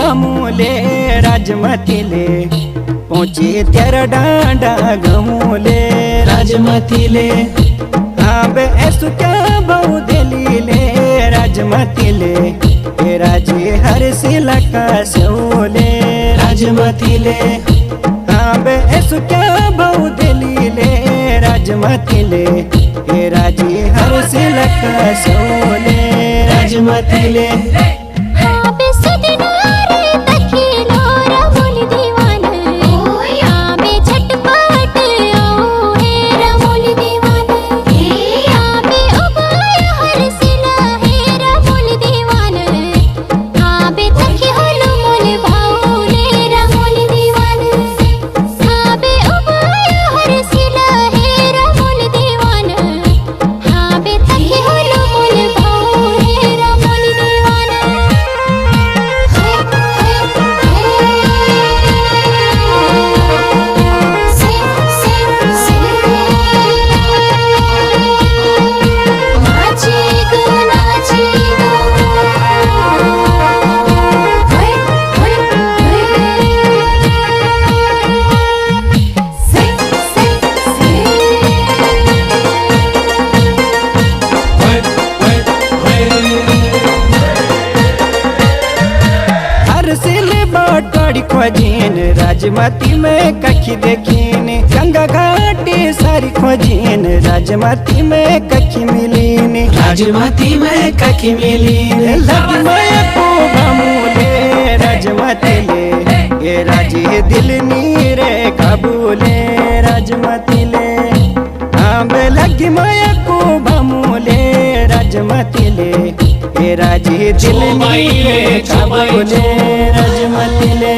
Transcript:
भामूले राजमतीले पहुँचे तेरा डांडा घमूले राजमतीले आबे ऐसु क्या बहु दिलीले राजमतीले हे राजे हर सिला का सोले राजमतीले आबे ऐसु क्या बहु दिलीले राजमतीले हे राजे हर सिला का सोले राजमतीले खोजीन राजमती में कखी देखीन गंगा घाटी सारी खोजीन राजमती में कखी मिलीन राजमती में कखी मिलीन लगी मैं को भामूले राजमतीले ये राजे दिल नीरे कबूले राजमतीले आंबे लगी मैं को भामूले राजमतीले ये राजे दिल नीरे कबूले राजमतीले।